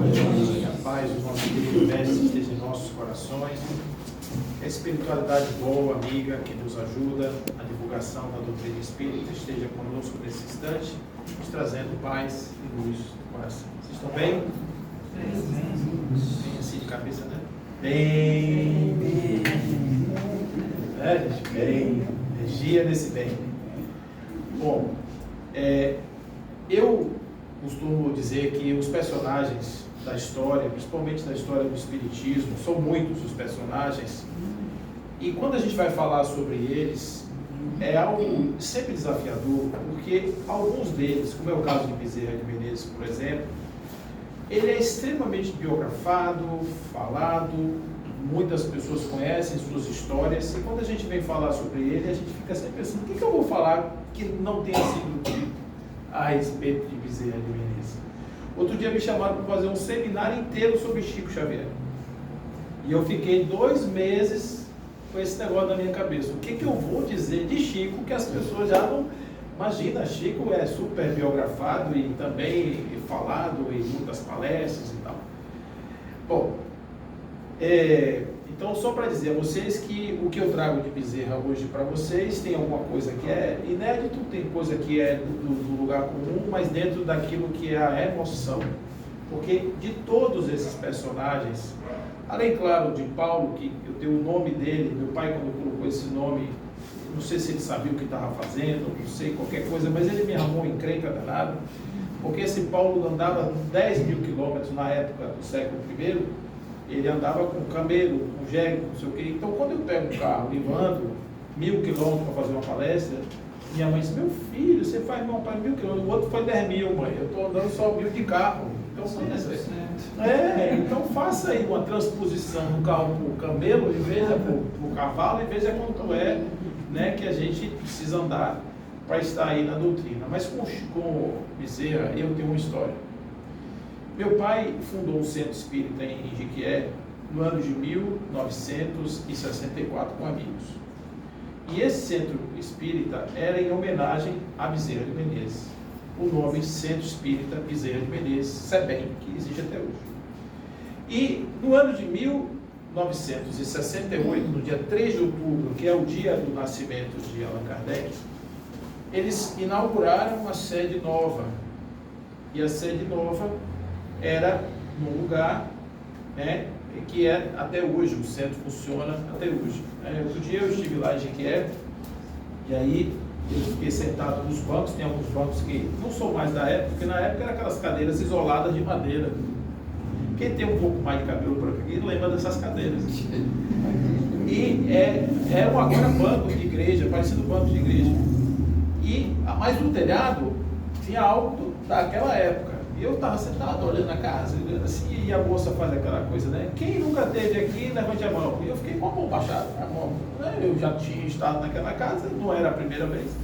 Que a paz do nosso querido Mestre esteja em nossos corações. Que a espiritualidade boa, amiga, que nos ajuda, a divulgação da doutrina espírita esteja conosco nesse instante, nos trazendo paz e luz do coração. Vocês estão bem? Bem assim de cabeça, né? Bem. Gente? Bem. Energia desse bem. Bom, eu costumo dizer que os personagens da história, principalmente da história do Espiritismo, são muitos os personagens, e quando a gente vai falar sobre eles, é algo sempre desafiador, porque alguns deles, como é o caso de Bezerra de Menezes, por exemplo, ele é extremamente biografado, falado, muitas pessoas conhecem suas histórias, e quando a gente vem falar sobre ele, a gente fica sempre pensando, o que eu vou falar que não tenha sido dito a respeito de Bezerra de Menezes? Outro dia me chamaram para fazer um seminário inteiro sobre Chico Xavier, e eu fiquei 2 meses com esse negócio na minha cabeça. O que eu vou dizer de Chico que as pessoas já não... Imagina, Chico é super biografado e também falado em muitas palestras e tal. Bom, então só para dizer a vocês que o que eu trago de Bezerra hoje para vocês tem alguma coisa que é inédito, tem coisa que é do lugar comum, mas dentro daquilo que é a emoção. Porque de todos esses personagens, além, claro, de Paulo, que eu tenho o nome dele, meu pai quando colocou esse nome, não sei se ele sabia o que estava fazendo, não sei, qualquer coisa, mas ele me arrumou encrenca danado, porque esse Paulo andava 10 mil quilômetros na época do século I, ele andava com camelo, com jegue, não sei o quê. Então, quando eu pego um carro e ando 1000 quilômetros para fazer uma palestra, minha mãe disse, meu filho, você faz mal para 1000 quilômetros, o outro foi 10 mil, mãe, eu estou andando só 1000 de carro. Então, então faça aí uma transposição do carro para o camelo, em vez de para o cavalo, e veja quanto é, né, que a gente precisa andar para estar aí na doutrina. Mas com Bezerra, eu tenho uma história. Meu pai fundou um centro espírita em Jequié no ano de 1964 com amigos. E esse centro espírita era em homenagem a Bezerra de Menezes. O nome Centro Espírita Bezerra de Menezes, SEBEM, que existe até hoje. E no ano de 1968, no dia 3 de outubro, que é o dia do nascimento de Allan Kardec, eles inauguraram uma sede nova. E a sede nova era num lugar, né, que é até hoje, o centro funciona até hoje. Outro dia eu estive lá em Jequié, e aí eu fiquei sentado nos bancos, tem alguns bancos que não são mais da época, porque na época eram aquelas cadeiras isoladas de madeira. Quem tem um pouco mais de cabelo por aqui lembra dessas cadeiras. E eram agora bancos de igreja, parecido banco de igreja. Mas no telhado tinha algo daquela época. E eu estava sentado olhando a casa, assim, e a moça faz aquela coisa, né? Quem nunca esteve aqui, levante a mão. E eu fiquei com a mão baixada, a mão, né? Eu já tinha estado naquela casa, não era a primeira vez.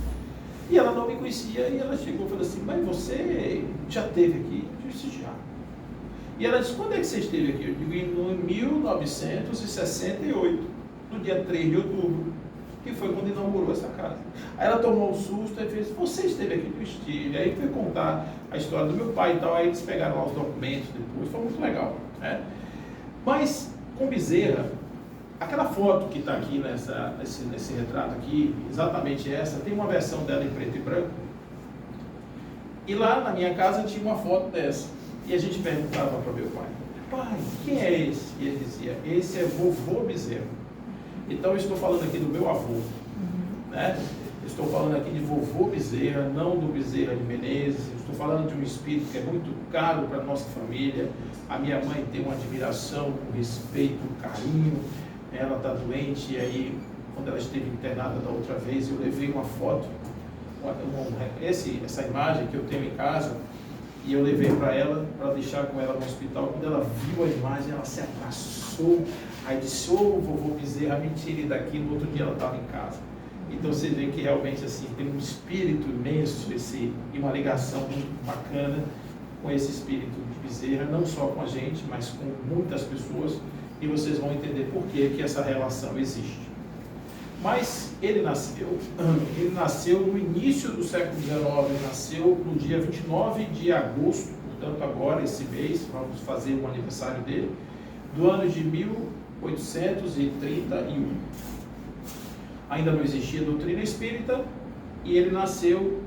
E ela não me conhecia, e ela chegou e falou assim, mas você já esteve aqui? Eu disse, já. E ela disse, quando é que você esteve aqui? Eu digo, em 1968, no dia 3 de outubro. Que foi quando inaugurou essa casa. Aí ela tomou um susto e fez, você esteve aqui? Eu estive. Aí foi contar a história do meu pai e tal, aí eles pegaram lá os documentos depois, foi muito legal, né? Mas com Bezerra, aquela foto que está aqui nesse retrato aqui, exatamente essa, tem uma versão dela em preto e branco, e lá na minha casa tinha uma foto dessa, e a gente perguntava para meu pai, quem é esse? E ele dizia, esse é vovô Bezerra. Então eu estou falando aqui do meu avô, né? Estou falando aqui de vovô Bezerra, não do Bezerra de Menezes. Estou falando de um espírito que é muito caro para a nossa família. A minha mãe tem uma admiração, um respeito, um carinho. Ela está doente e aí, quando ela esteve internada da outra vez, eu levei uma foto, essa imagem que eu tenho em casa, e eu levei para ela, para deixar com ela no hospital. Quando ela viu a imagem, ela se abraçou. Aí disse, vovô Bezerra, me tire daqui. No outro dia ela estava em casa. Então você vê que realmente assim, tem um espírito imenso e uma ligação muito bacana com esse espírito de Bezerra, não só com a gente, mas com muitas pessoas, e vocês vão entender por que essa relação existe. Mas ele nasceu no início do século XIX, nasceu no dia 29 de agosto, portanto portanto agora, esse mês, vamos fazer o aniversário dele, do ano de 1831. Ainda não existia doutrina espírita, e ele nasceu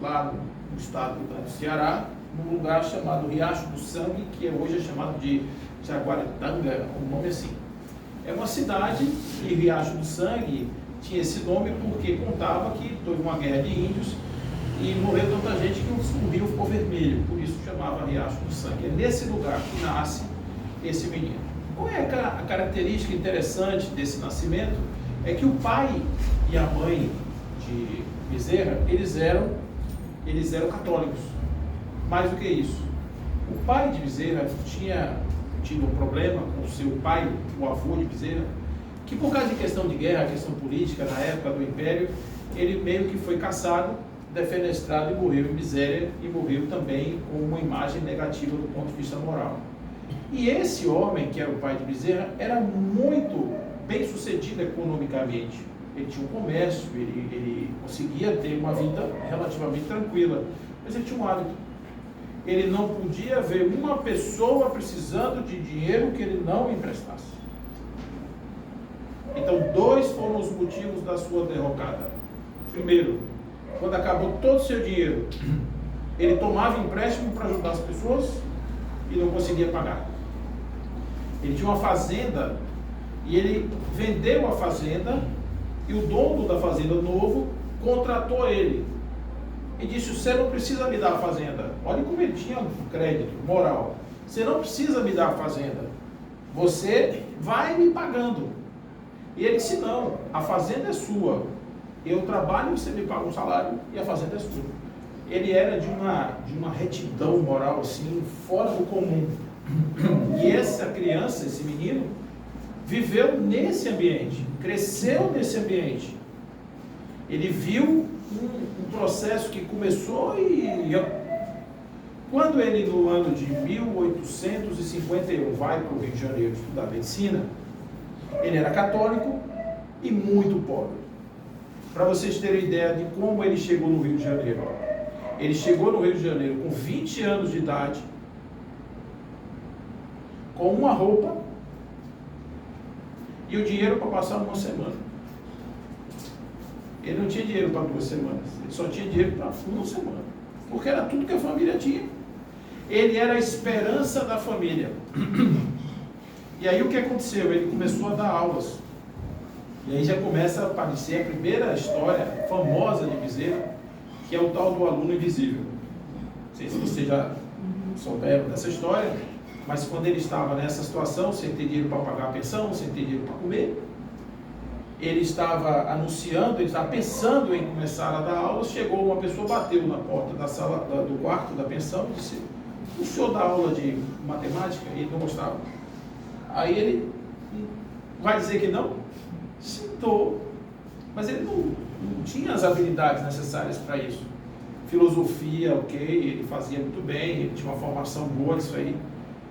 lá no estado do Ceará, num lugar chamado Riacho do Sangue, que hoje é chamado de Jaguaretanga, um nome assim. É uma cidade, e Riacho do Sangue tinha esse nome porque contava que houve uma guerra de índios e morreu tanta gente que o rio ficou vermelho, por isso chamava Riacho do Sangue. É nesse lugar que nasce esse menino. Qual é a característica interessante desse nascimento? É que o pai e a mãe de Bezerra, eles eram católicos. Mais do que isso, o pai de Bezerra tinha tido um problema com o seu pai, o avô de Bezerra, que por causa de questão de guerra, questão política, na época do Império, ele meio que foi caçado, defenestrado e morreu em miséria, e morreu também com uma imagem negativa do ponto de vista moral. E esse homem, que era o pai de Bezerra, era muito bem sucedido economicamente. Ele tinha um comércio, ele conseguia ter uma vida relativamente tranquila, mas ele tinha um hábito. Ele não podia ver uma pessoa precisando de dinheiro que ele não emprestasse. Então, dois foram os motivos da sua derrocada. Primeiro, quando acabou todo o seu dinheiro, ele tomava empréstimo para ajudar as pessoas e não conseguia pagar. Ele tinha uma fazenda e ele vendeu a fazenda, e o dono da fazenda novo contratou ele e disse: você não precisa me dar a fazenda. Olha como ele tinha um crédito moral. Você não precisa me dar a fazenda, você vai me pagando. E ele disse: não, a fazenda é sua, eu trabalho, você me paga um salário e a fazenda é sua. Ele era de uma retidão moral assim, fora do comum. E essa criança, esse menino, viveu nesse ambiente, cresceu nesse ambiente. Ele viu um processo que começou quando ele, no ano de 1851, vai para o Rio de Janeiro estudar medicina, ele era católico e muito pobre. Para vocês terem ideia de como ele chegou no Rio de Janeiro. Ele chegou no Rio de Janeiro com 20 anos de idade, com uma roupa e o dinheiro para passar uma semana. Ele não tinha dinheiro para 2 semanas, ele só tinha dinheiro para uma semana, porque era tudo que a família tinha. Ele era a esperança da família. E aí o que aconteceu? Ele começou a dar aulas. E aí já começa a aparecer a primeira história famosa de Bezerra, que é o tal do aluno invisível. Não sei se vocês já souberam dessa história, mas quando ele estava nessa situação, sem ter dinheiro para pagar a pensão, sem ter dinheiro para comer, ele estava anunciando, ele estava pensando em começar a dar aula. Chegou uma pessoa, bateu na porta da sala, do quarto da pensão, e disse: o senhor dá aula de matemática? E ele não gostava. Aí ele vai dizer que não? Sentou, mas ele não tinha as habilidades necessárias para isso. Filosofia, ok, ele fazia muito bem, ele tinha uma formação boa disso aí,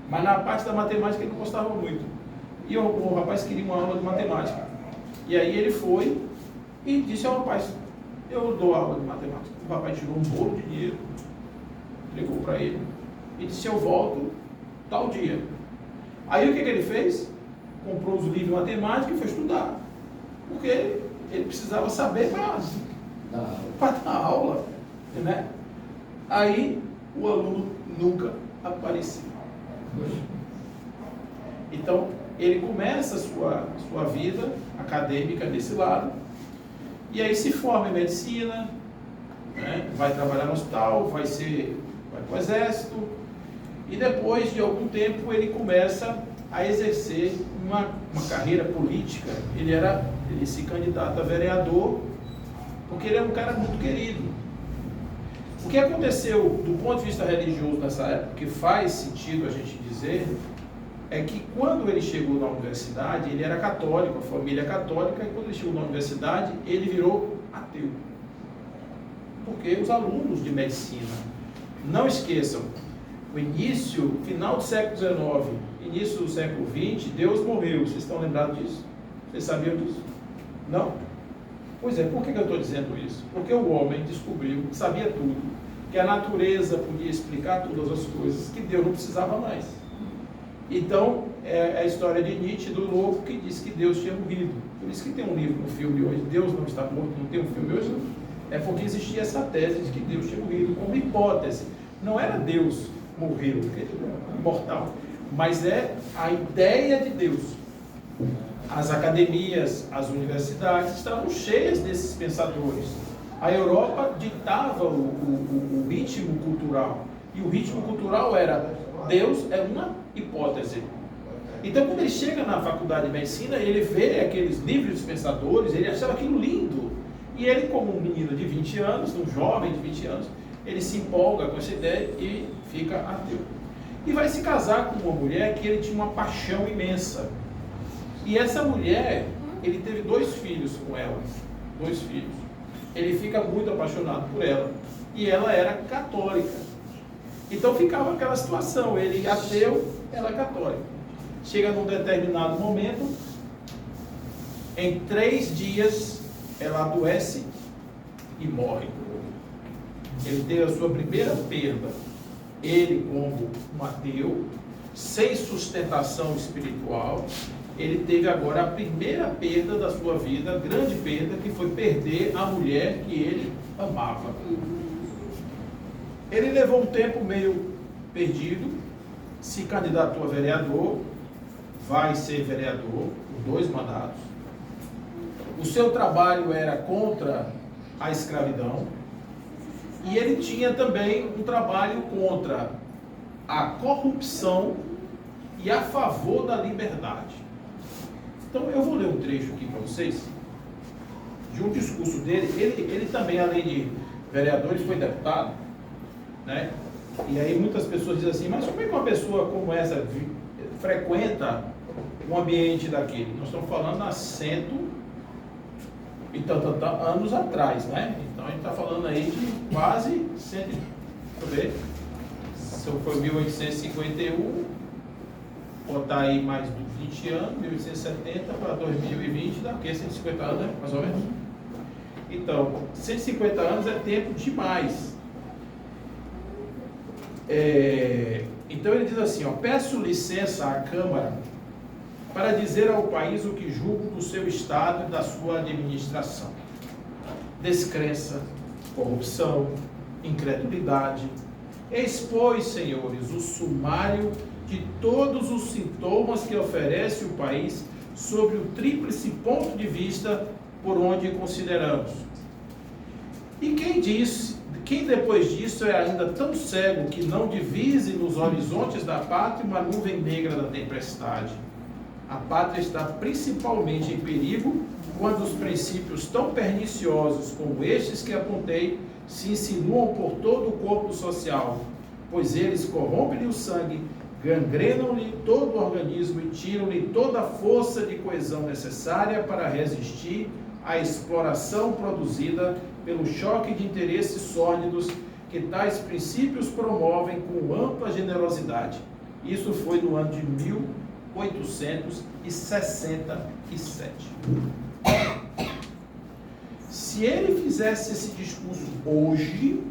mas na parte da matemática ele não gostava muito. E o rapaz queria uma aula de matemática. E aí ele foi e disse ao rapaz: eu dou aula de matemática. O rapaz tirou um bolo de dinheiro, entregou para ele e disse: eu volto tal dia. Aí o que ele fez? Comprou os livros de matemática e foi estudar, porque ele precisava saber para dar aula, né? Aí o aluno nunca apareceu. Então ele começa a sua vida acadêmica desse lado, e aí se forma em medicina, né? Vai trabalhar no hospital, vai para o exército, e depois de algum tempo ele começa a exercer uma carreira política. Ele se candidata a vereador, porque ele é um cara muito querido. O que aconteceu do ponto de vista religioso nessa época, que faz sentido a gente dizer, é que quando ele chegou na universidade, ele era católico, a família católica, e quando ele chegou na universidade, ele virou ateu. Porque os alunos de medicina, não esqueçam, final do século XIX, início do século XX, Deus morreu. Vocês estão lembrados disso? Vocês sabiam disso? Não? Pois é, por que eu estou dizendo isso? Porque o homem descobriu, sabia tudo, que a natureza podia explicar todas as coisas, que Deus não precisava mais. Então, é a história de Nietzsche, do louco, que disse que Deus tinha morrido. Por isso que tem um livro no filme hoje, Deus não está morto, não tem um filme hoje, é porque existia essa tese de que Deus tinha morrido, como hipótese. Não era Deus morreu, porque ele é imortal, mas é a ideia de Deus. As academias, as universidades estavam cheias desses pensadores. A Europa ditava o ritmo cultural, e o ritmo cultural era Deus é uma hipótese. Então, quando ele chega na faculdade de medicina, ele vê aqueles livros pensadores, ele achava aquilo lindo. E ele, como um menino de 20 anos, um jovem de 20 anos, ele se empolga com essa ideia e fica ateu. E vai se casar com uma mulher que ele tinha uma paixão imensa. E essa mulher, ele teve 2 filhos com ela. 2 filhos. Ele fica muito apaixonado por ela. E ela era católica. Então ficava aquela situação, ele ateu, ela católica. Chega num determinado momento, em 3 dias, ela adoece e morre. Ele teve a sua primeira perda. Ele, como um ateu, sem sustentação espiritual, ele teve agora a primeira perda da sua vida, a grande perda, que foi perder a mulher que ele amava. Ele levou um tempo meio perdido, se candidatou a vereador, vai ser vereador, por 2 mandatos. O seu trabalho era contra a escravidão, e ele tinha também um trabalho contra a corrupção e a favor da liberdade. Então eu vou ler um trecho aqui para vocês, de um discurso dele. Ele também, além de vereador, ele foi deputado, né? E aí muitas pessoas dizem assim, mas como é que uma pessoa como essa frequenta um ambiente daquele? Nós estamos falando há 100 e tantos anos atrás, né? Então a gente está falando aí de quase 100, deixa eu ver, se foi 1851, botar aí mais 20 anos, 1870 para 2020, dá o quê? 150 anos, né? Mais ou menos. Então, 150 anos é tempo demais. Então ele diz assim, ó, peço licença à Câmara para dizer ao país o que julgo do seu Estado e da sua administração. Descrença, corrupção, incredulidade. Expôs, senhores, o sumário de todos os sintomas que oferece o país sobre o tríplice ponto de vista por onde consideramos. E quem depois disso é ainda tão cego que não divise nos horizontes da pátria uma nuvem negra da tempestade? A pátria está principalmente em perigo quando os princípios tão perniciosos como estes que apontei se insinuam por todo o corpo social, pois eles corrompem-lhe o sangue, gangrenam-lhe todo o organismo e tiram-lhe toda a força de coesão necessária para resistir à exploração produzida pelo choque de interesses sórdidos que tais princípios promovem com ampla generosidade. Isso foi no ano de 1867. Se ele fizesse esse discurso hoje,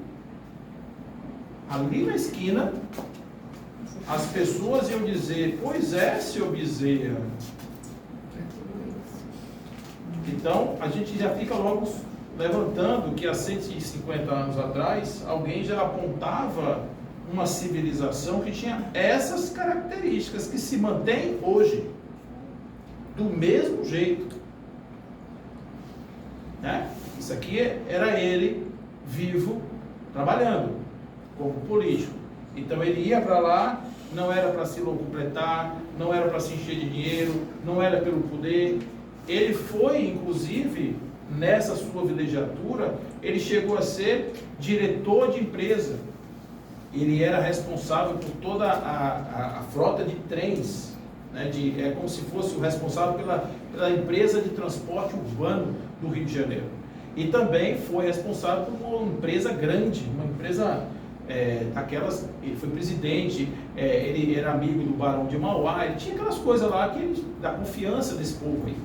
ali na esquina, as pessoas iam dizer, pois é, seu Bezerra. Então, a gente já fica logo levantando que há 150 anos atrás, alguém já apontava uma civilização que tinha essas características que se mantém hoje, do mesmo jeito. Né? Isso aqui era ele vivo, trabalhando como político. Então ele ia para lá, não era para se locupletar, não era para se encher de dinheiro, não era pelo poder. Ele foi, inclusive, nessa sua vilegiatura, ele chegou a ser diretor de empresa. Ele era responsável por toda a frota de trens, né? É como se fosse o responsável pela empresa de transporte urbano do Rio de Janeiro. E também foi responsável por uma empresa grande, uma empresa daquelas. Ele foi presidente, ele era amigo do Barão de Mauá, ele tinha aquelas coisas lá da confiança desse povo aí.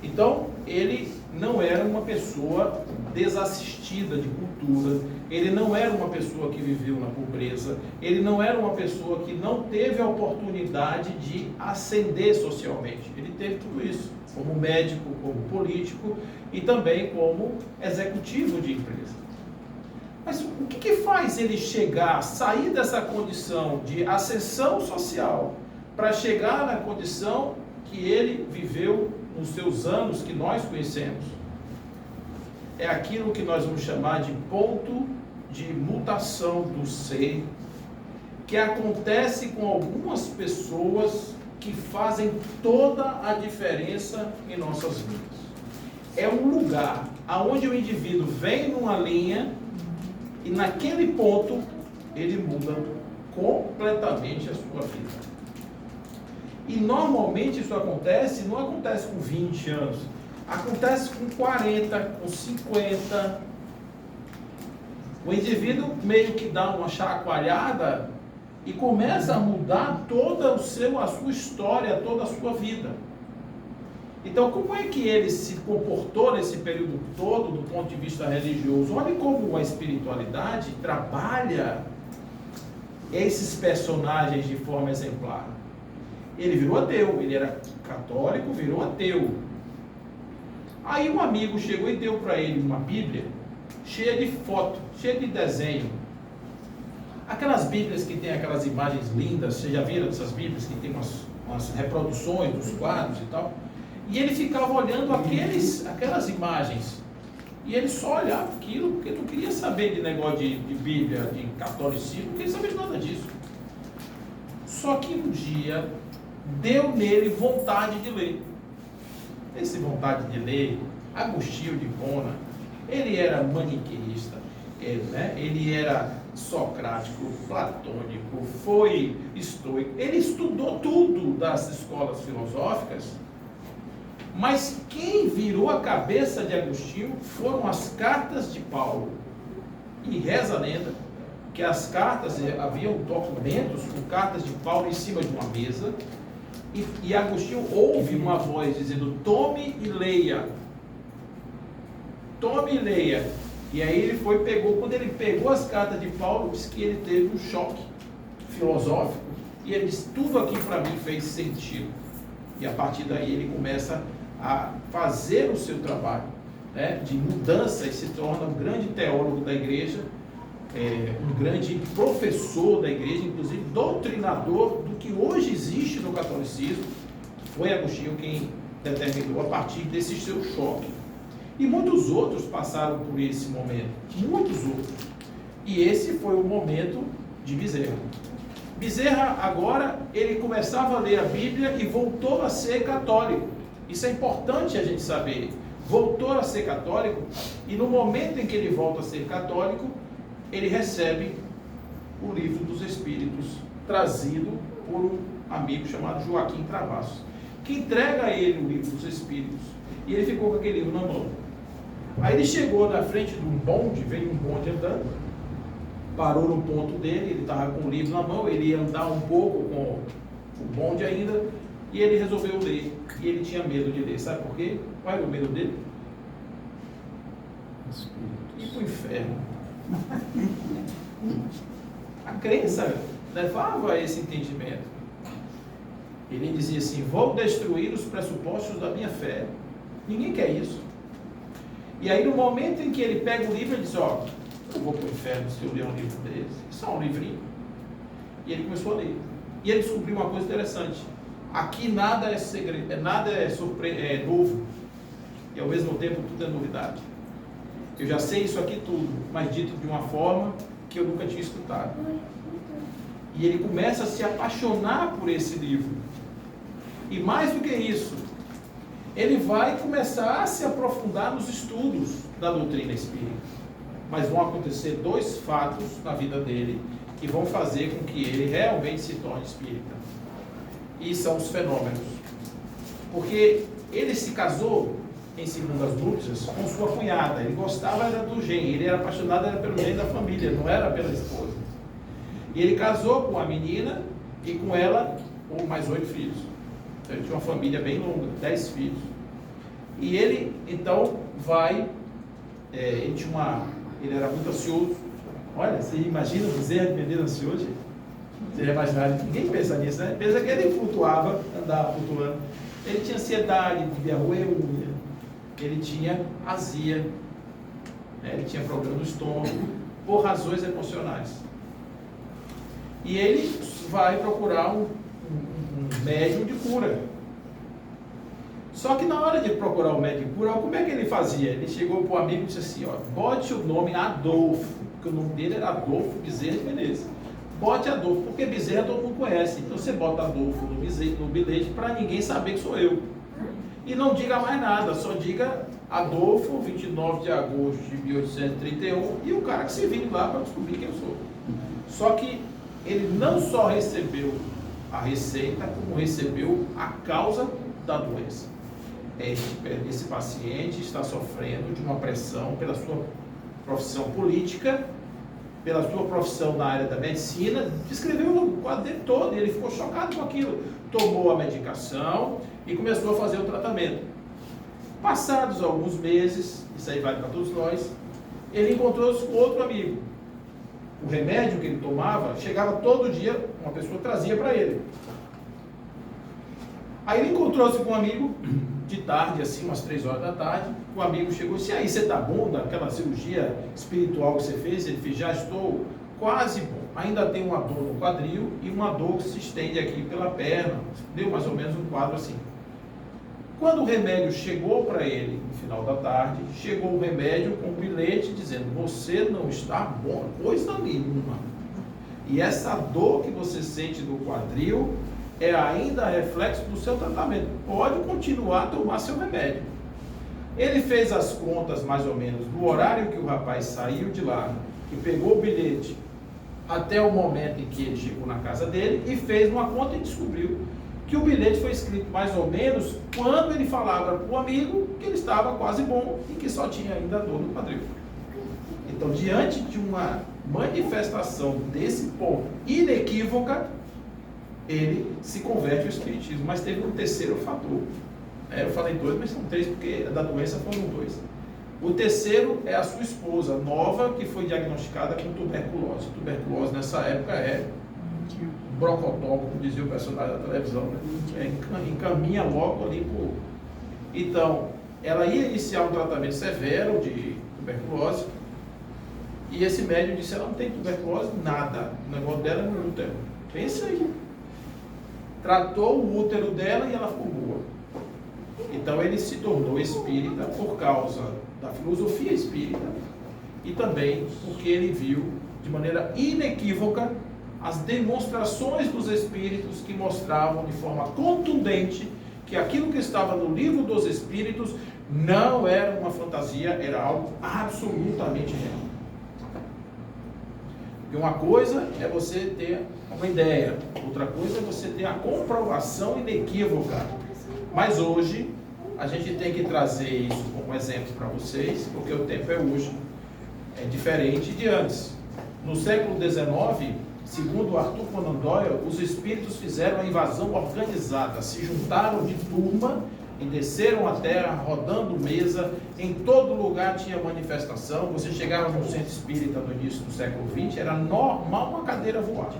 Então, ele não era uma pessoa desassistida de cultura, ele não era uma pessoa que viveu na pobreza, ele não era uma pessoa que não teve a oportunidade de ascender socialmente. Ele teve tudo isso, como médico, como político e também como executivo de empresa. Mas o que faz ele chegar, sair dessa condição de ascensão social para chegar na condição que ele viveu nos seus anos que nós conhecemos? É aquilo que nós vamos chamar de ponto de mutação do ser, que acontece com algumas pessoas que fazem toda a diferença em nossas vidas. É um lugar onde o indivíduo vem numa linha e naquele ponto ele muda completamente a sua vida. E normalmente isso acontece, não acontece com 20 anos, acontece com 40, com 50. O indivíduo meio que dá uma chacoalhada e começa a mudar toda a sua história, toda a sua vida. Então, como é que ele se comportou nesse período todo do ponto de vista religioso? Olha como a espiritualidade trabalha esses personagens de forma exemplar. Ele virou ateu, ele era católico, virou ateu. Aí um amigo chegou e deu para ele uma Bíblia cheia de foto, cheia de desenho. Aquelas Bíblias que tem aquelas imagens lindas, vocês já viram essas Bíblias que tem umas reproduções dos quadros e tal? E ele ficava olhando aquelas imagens. E ele só olhava aquilo, porque não queria saber de negócio de Bíblia, de catolicismo, não queria saber de nada disso. Só que um dia deu nele vontade de ler. Essa vontade de ler, Agostinho de Hipona, ele era maniqueísta, ele era socrático, platônico, foi estoico, ele estudou tudo das escolas filosóficas, mas quem virou a cabeça de Agostinho foram as cartas de Paulo. E reza a lenda que as cartas, haviam documentos com cartas de Paulo em cima de uma mesa, e Agostinho ouve uma voz dizendo: tome e leia. Tome e leia. E aí ele quando ele pegou as cartas de Paulo, disse que ele teve um choque filosófico, e ele disse: tudo aqui para mim fez sentido. E a partir daí ele começa a fazer o seu trabalho, de mudança, e se torna um grande teólogo da igreja, um grande professor da igreja, inclusive doutrinador do que hoje existe no catolicismo. Foi Agostinho quem determinou a partir desse seu choque. E muitos outros passaram por esse momento, muitos outros. E esse foi o momento de Bezerra. Bezerra agora, ele começava a ler a Bíblia e voltou a ser católico. Isso é importante a gente saber. Voltou a ser católico, e no momento em que ele volta a ser católico, ele recebe o Livro dos Espíritos, trazido por um amigo chamado Joaquim Travassos, que entrega a ele o Livro dos Espíritos, e ele ficou com aquele livro na mão. Aí ele chegou na frente de um bonde, veio um bonde andando, parou no ponto dele, ele estava com o livro na mão, ele ia andar um pouco com o bonde ainda, e ele resolveu ler, e ele tinha medo de ler. Sabe por quê? Qual era o medo dele? Ir para o inferno. A crença levava a esse entendimento. Ele dizia assim: vou destruir os pressupostos da minha fé. Ninguém quer isso. E aí, no momento em que ele pega o livro, ele diz: ó, eu vou para o inferno se eu ler um livro desse. Isso é um livrinho. E ele começou a ler. E ele descobriu uma coisa interessante: aqui nada é segredo, nada é novo, e ao mesmo tempo tudo é novidade. Eu já sei isso aqui tudo, mas dito de uma forma que eu nunca tinha escutado. E ele começa a se apaixonar por esse livro. E mais do que isso, ele vai começar a se aprofundar nos estudos da doutrina espírita. Mas vão acontecer dois fatos na vida dele que vão fazer com que ele realmente se torne espírita. E são os fenômenos. Porque ele se casou em segundas núpcias com sua cunhada. Ele gostava era do genro, ele era apaixonado era pelo genro da família, não era pela esposa. E ele casou com a menina e com ela mais 8 filhos. Então ele tinha uma família bem longa, 10 filhos. E ele, então, vai, ele era muito ansioso. Olha, você imagina o Bezerra de Menezes ansioso, gente? Você já imaginaram? Ninguém pensa nisso, né? Pensa que ele flutuava, andava flutuando. Ele tinha ansiedade, devia roer unha, ele tinha azia, né? Ele tinha problema no estômago, por razões emocionais. E ele vai procurar um médium de cura. Só que na hora de procurar o médium de cura, como é que ele fazia? Ele chegou para o amigo e disse assim, ó, bote o nome Adolfo, porque o nome dele era Adolfo Bezerra de Menezes. Bote Adolfo, porque Bezerra todo mundo conhece. Então você bota Adolfo no bilhete para ninguém saber que sou eu. E não diga mais nada, só diga Adolfo, 29 de agosto de 1831, e o cara que se vire lá para descobrir quem eu sou. Só que ele não só recebeu a receita, como recebeu a causa da doença. Esse paciente está sofrendo de uma pressão pela sua profissão política, pela sua profissão na área da medicina, descreveu o quadro dele todo, e ele ficou chocado com aquilo, tomou a medicação e começou a fazer o tratamento. Passados alguns meses, isso aí vale para todos nós, ele encontrou-se com outro amigo. O remédio que ele tomava, chegava todo dia, uma pessoa trazia para ele. Aí ele encontrou-se com um amigo, de tarde, assim, umas 3 horas da tarde, o amigo chegou e disse, aí, você está bom daquela cirurgia espiritual que você fez? Ele fez, já estou quase bom, ainda tenho uma dor no quadril e uma dor que se estende aqui pela perna, deu mais ou menos um quadro assim. Quando o remédio chegou para ele, no final da tarde, chegou o remédio com um bilhete dizendo, você não está bom, coisa nenhuma. E essa dor que você sente no quadril é ainda reflexo do seu tratamento. Pode continuar a tomar seu remédio. Ele fez as contas mais ou menos do horário que o rapaz saiu de lá e pegou o bilhete até o momento em que ele chegou na casa dele e fez uma conta e descobriu que o bilhete foi escrito mais ou menos quando ele falava para o amigo que ele estava quase bom e que só tinha ainda dor no quadril. Então, diante de uma manifestação desse ponto inequívoca, ele se converte ao espiritismo. Mas teve um terceiro fator. Eu falei 2, mas são 3 porque da doença foram 2. O terceiro é a sua esposa nova, que foi diagnosticada com tuberculose. Tuberculose nessa época é brocotó, como dizia o personagem da televisão, né? Encaminha logo ali por... Então, ela ia iniciar um tratamento severo de tuberculose, e esse médico disse, ela não tem tuberculose, nada, o negócio dela é no útero. Pensa aí. Tratou o útero dela e ela ficou boa. Então ele se tornou espírita por causa da filosofia espírita e também porque ele viu de maneira inequívoca as demonstrações dos espíritos que mostravam de forma contundente que aquilo que estava no livro dos espíritos não era uma fantasia, era algo absolutamente real. E uma coisa é você ter uma ideia, outra coisa é você ter a comprovação inequívoca. Mas hoje, a gente tem que trazer isso como exemplo para vocês, porque o tempo é hoje, é diferente de antes. No século XIX, segundo Arthur Conan Doyle, os espíritos fizeram a invasão organizada, se juntaram de turma e desceram a terra, rodando mesa, em todo lugar tinha manifestação. Você chegava no centro espírita no início do século XX, era normal uma cadeira voar.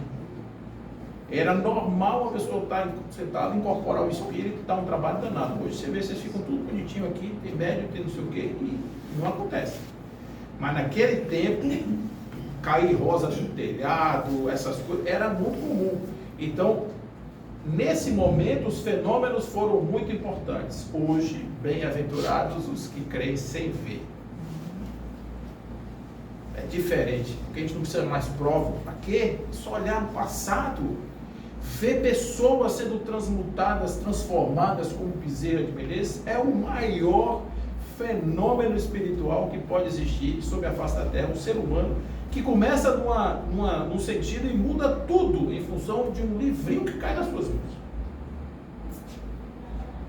Era normal a pessoa estar sentada, incorporar o espírito e dar um trabalho danado. Hoje você vê, vocês ficam tudo bonitinho aqui, tem médium, tem não sei o quê, e não acontece. Mas naquele tempo, cair rosa do telhado, essas coisas, era muito comum. Então, nesse momento, os fenômenos foram muito importantes. Hoje, bem-aventurados os que creem sem ver. É diferente, porque a gente não precisa mais prova. Para quê? Só olhar no passado, ver pessoas sendo transmutadas, transformadas como Bezerra de Menezes, é o maior fenômeno espiritual que pode existir sobre a face da Terra. Um ser humano que começa num sentido e muda tudo em função de um livrinho que cai nas suas mãos.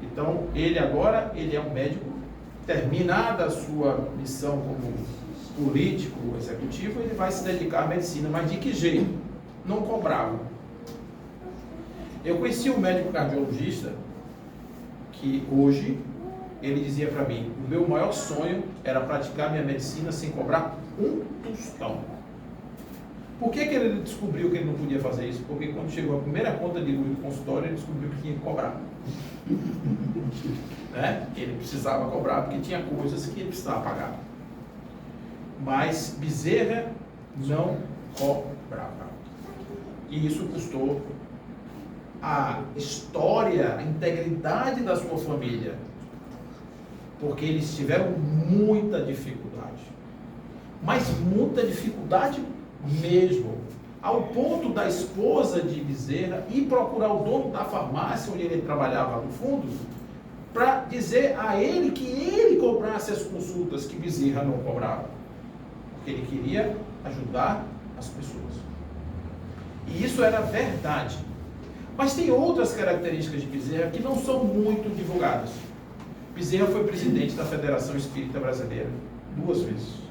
Então, ele agora, ele é um médico, terminada a sua missão como político, executivo, ele vai se dedicar à medicina, mas de que jeito? Não cobrava. Eu conheci um médico cardiologista que hoje ele dizia para mim, o meu maior sonho era praticar minha medicina sem cobrar um tostão. Por que ele descobriu que ele não podia fazer isso? Porque quando chegou a primeira conta de luz do consultório, ele descobriu que tinha que cobrar. Né? Ele precisava cobrar porque tinha coisas que ele precisava pagar. Mas Bezerra não cobrava. E isso custou a história, a integridade da sua família. Porque eles tiveram muita dificuldade. Mas muita dificuldade mesmo. Ao ponto da esposa de Bezerra ir procurar o dono da farmácia onde ele trabalhava no fundo, para dizer a ele que ele cobrasse as consultas que Bezerra não cobrava. Porque ele queria ajudar as pessoas. E isso era verdade. Mas tem outras características de Bezerra que não são muito divulgadas. Bezerra foi presidente da Federação Espírita Brasileira 2 vezes.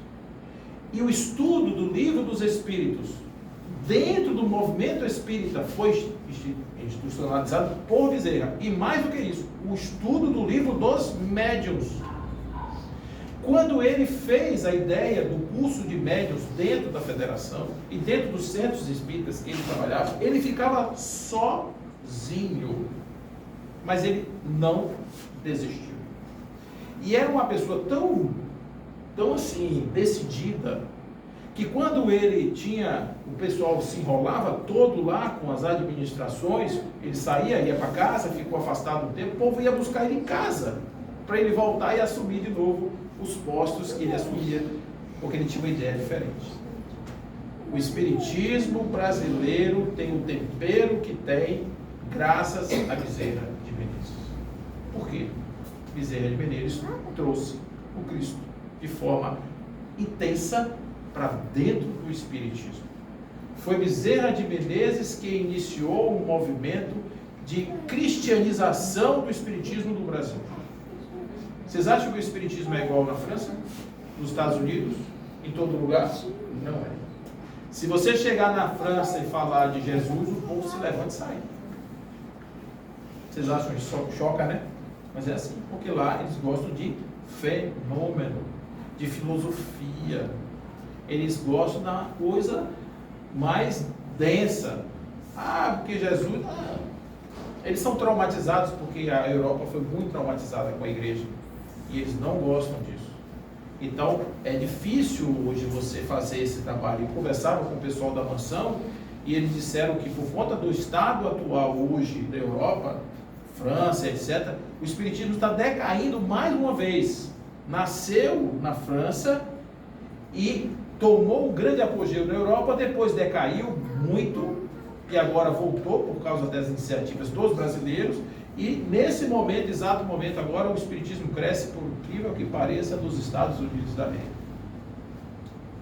E o estudo do Livro dos Espíritos dentro do movimento espírita foi institucionalizado por Bezerra. E mais do que isso, o estudo do Livro dos Médiuns. Quando ele fez a ideia do curso de médiuns dentro da federação e dentro dos centros espíritas que ele trabalhava, ele ficava sozinho. Mas ele não desistiu. E era uma pessoa tão assim, decidida, que quando ele tinha, o pessoal se enrolava todo lá com as administrações, ele saía, ia para casa, ficou afastado um tempo, o povo ia buscar ele em casa, para ele voltar e assumir de novo os postos que ele assumia, porque ele tinha uma ideia diferente. O espiritismo brasileiro tem o tempero que tem, graças a Bezerra de Menezes. Por quê? Bezerra de Menezes trouxe o Cristo de forma intensa para dentro do espiritismo. Foi Bezerra de Menezes que iniciou um movimento de cristianização do espiritismo do Brasil. Vocês acham que o espiritismo é igual na França, nos Estados Unidos, em todo lugar? Não é. Se você chegar na França e falar de Jesus, o povo se levanta e sai. Vocês acham isso choca, né? Mas é assim, porque lá eles gostam de fenômeno, de filosofia. Eles gostam da coisa mais densa. Ah, porque Jesus... Não. Eles são traumatizados porque a Europa foi muito traumatizada com a igreja. E eles não gostam disso. Então, é difícil hoje você fazer esse trabalho. Eu conversava com o pessoal da mansão e eles disseram que por conta do estado atual hoje da Europa, França, etc., o espiritismo está decaindo mais uma vez. Nasceu na França e tomou um grande apogeu na Europa, depois decaiu muito e agora voltou por causa das iniciativas dos brasileiros. E nesse momento, exato momento agora, o espiritismo cresce, por incrível que pareça, dos Estados Unidos da América.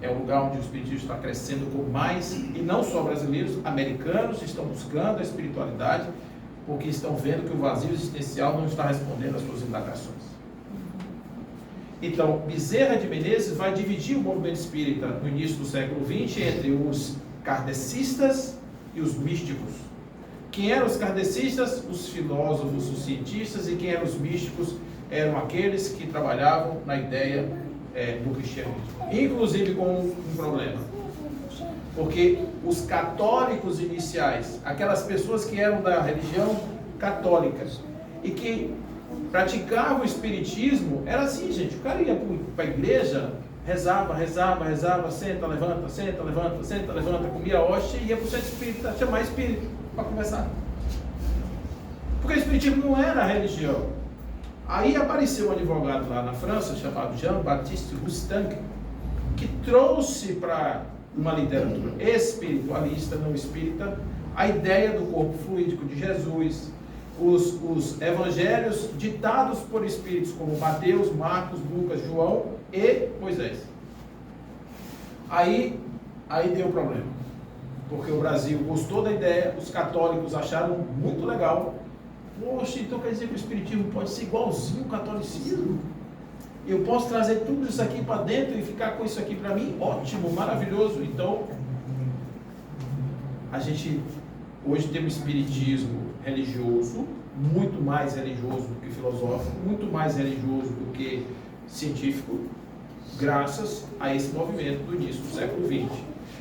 É o lugar onde o espiritismo está crescendo com mais, e não só brasileiros, americanos estão buscando a espiritualidade, porque estão vendo que o vazio existencial não está respondendo às suas indagações. Então, Bezerra de Menezes vai dividir o movimento espírita no início do século XX entre os kardecistas e os místicos. Quem eram os kardecistas? Os filósofos, os cientistas, e quem eram os místicos? Eram aqueles que trabalhavam na ideia do cristianismo. Inclusive com um problema. Porque os católicos iniciais, aquelas pessoas que eram da religião católica e que praticavam o espiritismo, era assim, gente, o cara ia para a igreja, rezava, senta, levanta, comia hóstia e ia para o centro espírita, chamar espírito para conversar. Porque o espiritismo não era a religião. Aí apareceu um advogado lá na França, chamado Jean-Baptiste Roustan, que trouxe para uma literatura espiritualista, não espírita, a ideia do corpo fluídico de Jesus, os evangelhos ditados por espíritos como Mateus, Marcos, Lucas, João e Moisés. Aí deu problema, porque o Brasil gostou da ideia, os católicos acharam muito legal. Poxa, então quer dizer que o espiritismo pode ser igualzinho ao catolicismo? Eu posso trazer tudo isso aqui para dentro e ficar com isso aqui para mim? Ótimo, maravilhoso. Então, a gente hoje tem um espiritismo religioso, muito mais religioso do que filosófico, muito mais religioso do que científico, graças a esse movimento do início do século XX.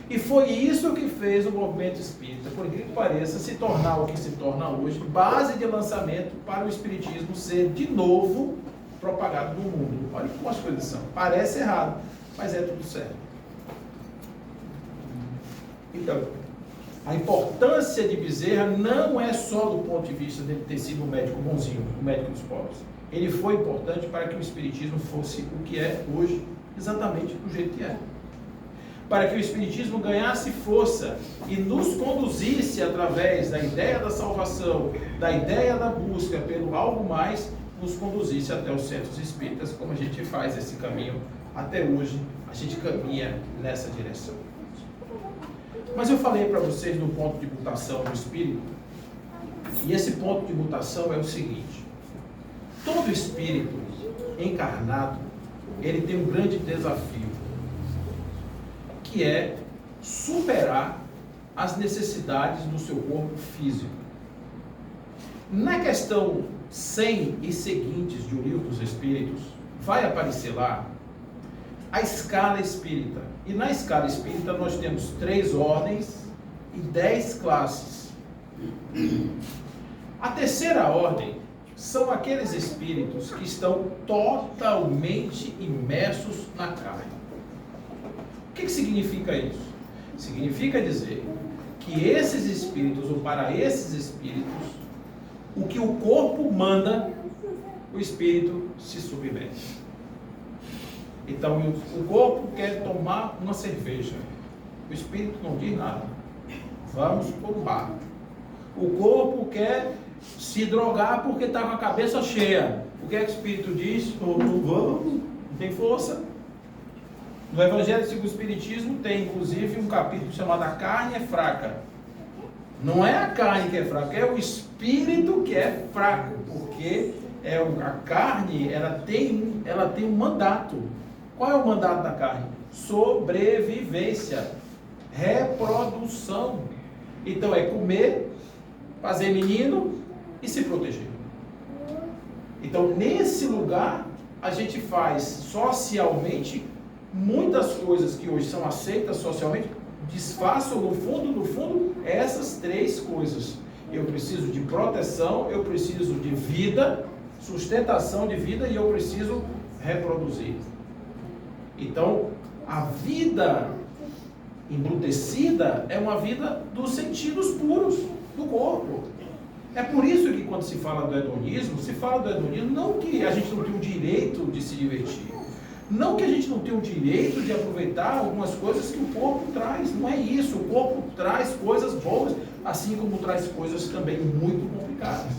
E foi isso que fez o movimento espírita, por incrível que pareça, se tornar o que se torna hoje, base de lançamento para o espiritismo ser de novo propagado no mundo. Olha como as coisas são. Parece errado, mas é tudo certo. Então, a importância de Bezerra não é só do ponto de vista dele ter sido um médico bonzinho, um médico dos pobres. Ele foi importante para que o espiritismo fosse o que é hoje, exatamente do jeito que é. Para que o espiritismo ganhasse força e nos conduzisse através da ideia da salvação, da ideia da busca pelo algo mais, nos conduzisse até os centros espíritas, como a gente faz esse caminho até hoje, a gente caminha nessa direção. Mas eu falei para vocês do ponto de mutação do espírito, e esse ponto de mutação é o seguinte: todo espírito encarnado, ele tem um grande desafio, que é superar as necessidades do seu corpo físico. Na questão 100 e seguintes de O Livro dos Espíritos, vai aparecer lá a escala espírita. E na escala espírita nós temos 3 ordens e 10 classes. A terceira ordem são aqueles espíritos que estão totalmente imersos na carne. O que significa isso? Significa dizer que esses espíritos, ou para esses espíritos, o que o corpo manda, o espírito se submete. Então, o corpo quer tomar uma cerveja, o espírito não diz nada. Vamos para o bar. O corpo quer se drogar porque está com a cabeça cheia. O que é que o espírito diz? Não vamos, não tem força. No Evangelho segundo o Espiritismo tem inclusive um capítulo chamado A Carne é Fraca. Não é a carne que é fraca, é o espírito que é fraco, porque a carne ela tem um mandato. Qual é o mandato da carne? Sobrevivência, reprodução. Então é comer, fazer menino e se proteger. Então nesse lugar a gente faz socialmente muitas coisas que hoje são aceitas socialmente, disfarçam no fundo, essas 3 coisas. Eu preciso de proteção, eu preciso de vida, sustentação de vida e eu preciso reproduzir. Então, a vida embrutecida é uma vida dos sentidos puros, do corpo. É por isso que quando se fala do hedonismo, não que a gente não tem o direito de se divertir. Não que a gente não tenha o direito de aproveitar algumas coisas que o corpo traz, não é isso. O corpo traz coisas boas, assim como traz coisas também muito complicadas.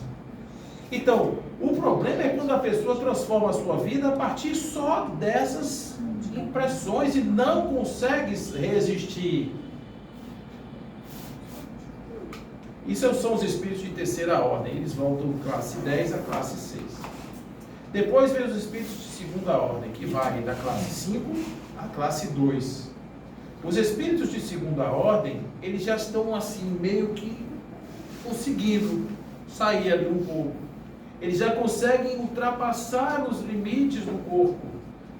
Então, o problema é quando a pessoa transforma a sua vida a partir só dessas impressões e não consegue resistir. Isso são os espíritos de terceira ordem, eles vão do classe 10 à classe 6. Depois vem os espíritos de segunda ordem, que vai da classe 5 à classe 2. Os espíritos de segunda ordem, eles já estão assim, meio que conseguindo sair ali um pouco. Eles já conseguem ultrapassar os limites do corpo,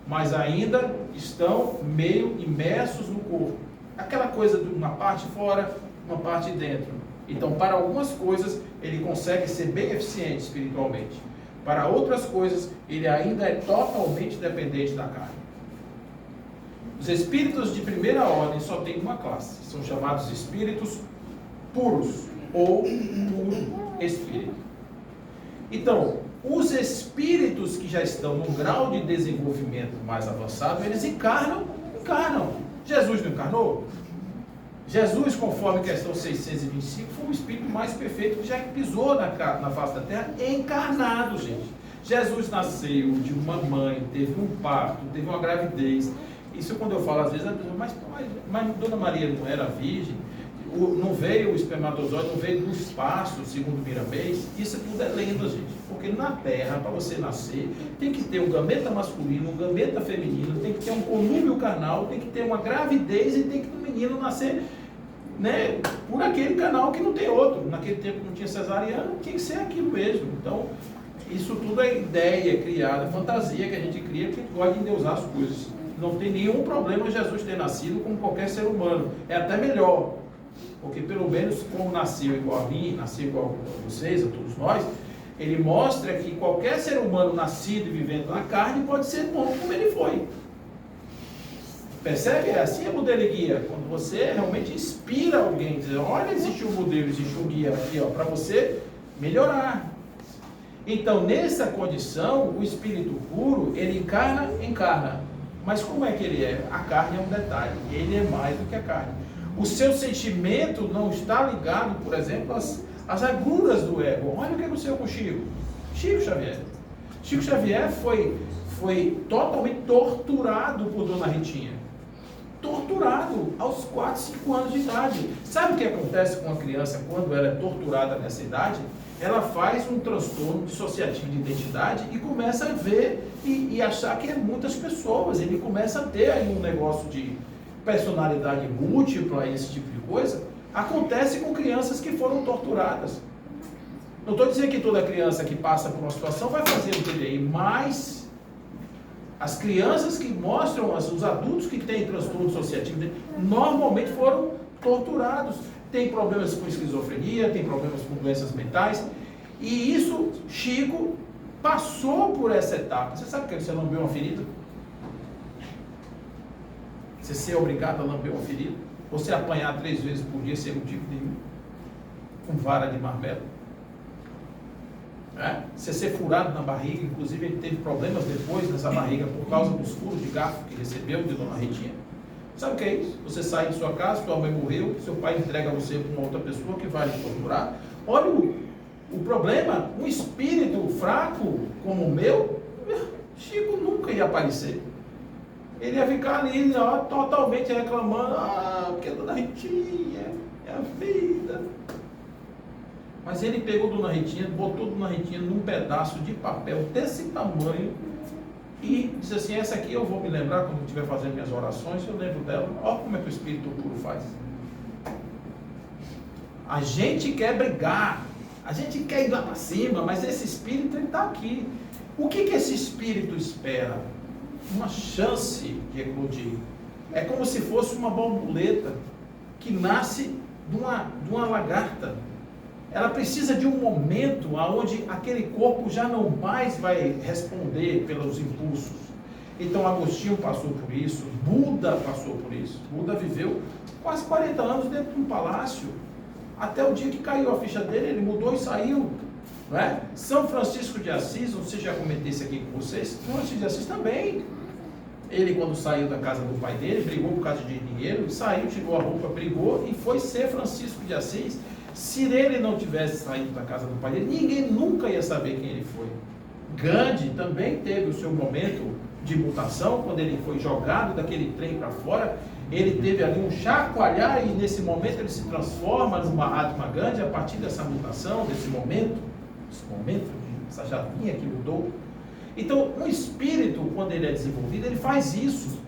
mas ainda estão meio imersos no corpo. Aquela coisa de uma parte fora, uma parte dentro. Então, para algumas coisas, ele consegue ser bem eficiente espiritualmente. Para outras coisas, ele ainda é totalmente dependente da carne. Os espíritos de primeira ordem só tem uma classe. São chamados espíritos puros ou puro espírito. Então, os espíritos que já estão num grau de desenvolvimento mais avançado, eles encarnam. Jesus não encarnou? Jesus, conforme a questão 625, foi o espírito mais perfeito que já pisou na face da terra, encarnado, gente. Jesus nasceu de uma mãe, teve um parto, teve uma gravidez. Isso quando eu falo às vezes, mas Dona Maria não era virgem, não veio o espermatozoide, não veio do espaço, segundo Miramês. Isso tudo é lenda, gente. Porque na terra, para você nascer, tem que ter um gameta masculino, um gameta feminino, tem que ter um conúbio carnal, tem que ter uma gravidez e tem que o menino nascer né, por aquele canal que não tem outro. Naquele tempo não tinha cesariana, tinha que ser aquilo mesmo. Então, isso tudo é ideia criada, fantasia que a gente cria, porque a gente gosta de endeusar as coisas. Não tem nenhum problema Jesus ter nascido como qualquer ser humano. É até melhor. Porque pelo menos como nasceu igual a mim, nasceu igual a vocês, a todos nós, ele mostra que qualquer ser humano nascido e vivendo na carne pode ser bom como ele foi. Percebe? É assim a modelo e guia. Quando você realmente inspira alguém, dizer, olha, existe um modelo, existe um guia aqui, ó, para você melhorar. Então, nessa condição, o espírito puro, ele encarna. Mas como é que ele é? A carne é um detalhe, ele é mais do que a carne. O seu sentimento não está ligado, por exemplo, às agruras do ego. Olha o que aconteceu com Chico Xavier. Chico Xavier foi totalmente torturado por Dona Ritinha. Torturado aos 4, 5 anos de idade. Sabe o que acontece com uma criança quando ela é torturada nessa idade? Ela faz um transtorno dissociativo de identidade e começa a ver e achar que é muitas pessoas. Ele começa a ter aí um negócio de personalidade múltipla, esse tipo de coisa. Acontece com crianças que foram torturadas. Não estou dizendo que toda criança que passa por uma situação vai fazer o TDI, mas as crianças que mostram, os adultos que têm transtorno dissociativo, normalmente foram torturados. Tem problemas com esquizofrenia, tem problemas com doenças mentais. E isso, Chico passou por essa etapa. Você sabe que você lambeu uma ferida? Você ser obrigado a lamber uma ferida? Você apanhar 3 vezes por dia sem motivo nenhum? Com vara de marmelo? Você ser furado na barriga, inclusive ele teve problemas depois nessa barriga por causa dos furos de garfo que recebeu de Dona Ritinha. Sabe o que é isso? Você sai de sua casa, sua mãe morreu, seu pai entrega você para uma outra pessoa que vai lhe torturar. Olha o problema, um espírito fraco como o meu, Chico nunca ia aparecer. Ele ia ficar ali, ó, totalmente reclamando, porque a Dona Ritinha é a vida. Mas ele pegou Dona Ritinha, botou Dona Ritinha num pedaço de papel desse tamanho e disse assim, essa aqui eu vou me lembrar quando eu estiver fazendo minhas orações, eu lembro dela. Olha como é que o Espírito puro faz. A gente quer brigar, a gente quer ir lá para cima, mas esse Espírito está aqui. O que esse Espírito espera? Uma chance de eclodir. É como se fosse uma borboleta que nasce de uma lagarta. Ela precisa de um momento onde aquele corpo já não mais vai responder pelos impulsos. Então Agostinho passou por isso, Buda passou por isso. Buda viveu quase 40 anos dentro de um palácio. Até o dia que caiu a ficha dele, ele mudou e saiu. Não é? São Francisco de Assis, não sei se já comentei isso aqui com vocês, São Francisco de Assis também. Ele, quando saiu da casa do pai dele, brigou por causa de dinheiro, saiu, tirou a roupa, brigou e foi ser Francisco de Assis. Se ele não tivesse saído da casa do pai dele, ninguém nunca ia saber quem ele foi. Gandhi também teve o seu momento de mutação, quando ele foi jogado daquele trem para fora, ele teve ali um chacoalhar e nesse momento ele se transforma no Mahatma Gandhi a partir dessa mutação, desse momento, essa chavinha que mudou. Então, o espírito, quando ele é desenvolvido, ele faz isso.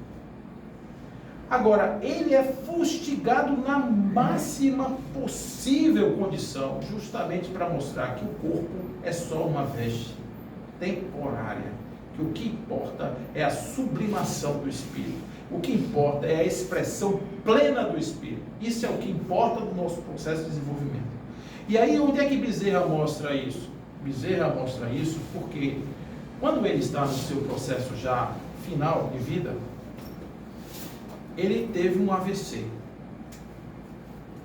Agora, ele é fustigado na máxima possível condição, justamente para mostrar que o corpo é só uma veste temporária, que o que importa é a sublimação do espírito, o que importa é a expressão plena do espírito. Isso é o que importa no nosso processo de desenvolvimento. E aí, onde é que Bezerra mostra isso? Bezerra mostra isso porque quando ele está no seu processo já final de vida, ele teve um AVC,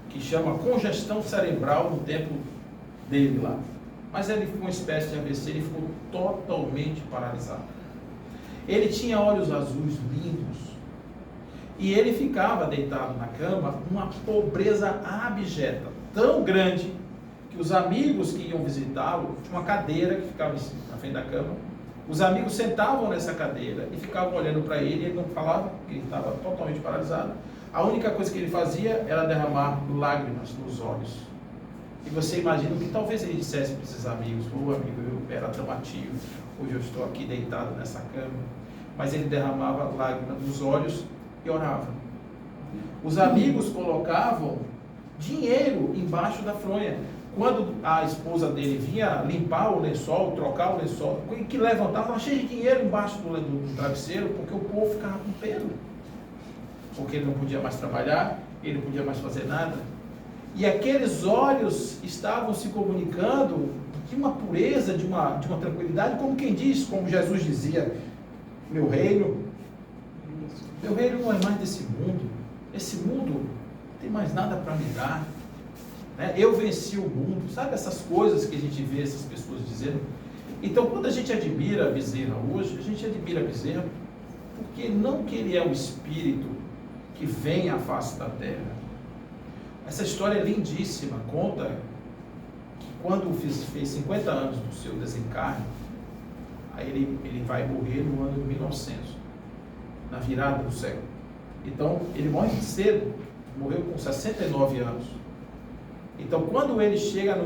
que chama congestão cerebral no tempo dele lá. Mas ele foi uma espécie de AVC, ele ficou totalmente paralisado. Ele tinha olhos azuis lindos, e ele ficava deitado na cama, uma pobreza abjeta, tão grande, que os amigos que iam visitá-lo, tinha uma cadeira que ficava na frente da cama, os amigos sentavam nessa cadeira e ficavam olhando para ele, e ele não falava, porque ele estava totalmente paralisado. A única coisa que ele fazia era derramar lágrimas nos olhos. E você imagina que talvez ele dissesse para esses amigos, amigo, eu era tão ativo, hoje eu estou aqui deitado nessa cama. Mas ele derramava lágrimas nos olhos e orava. Os amigos colocavam dinheiro embaixo da fronha. Quando a esposa dele vinha limpar o lençol, trocar o lençol, que levantava, estava cheio de dinheiro embaixo do travesseiro, porque o povo ficava com pena. Porque ele não podia mais trabalhar, ele não podia mais fazer nada. E aqueles olhos estavam se comunicando de uma pureza, de uma tranquilidade, como quem diz, como Jesus dizia, meu reino não é mais desse mundo. Esse mundo não tem mais nada para me dar. Eu venci o mundo. Sabe essas coisas que a gente vê essas pessoas dizendo? Então, quando a gente admira Bezerra hoje, a gente admira Bezerra porque não que ele é o espírito que vem à face da terra. Essa história é lindíssima. Conta que quando fez 50 anos do seu desencarne, aí ele vai morrer no ano de 1900, na virada do século. Então, ele morre cedo, morreu com 69 anos. Então, quando ele chega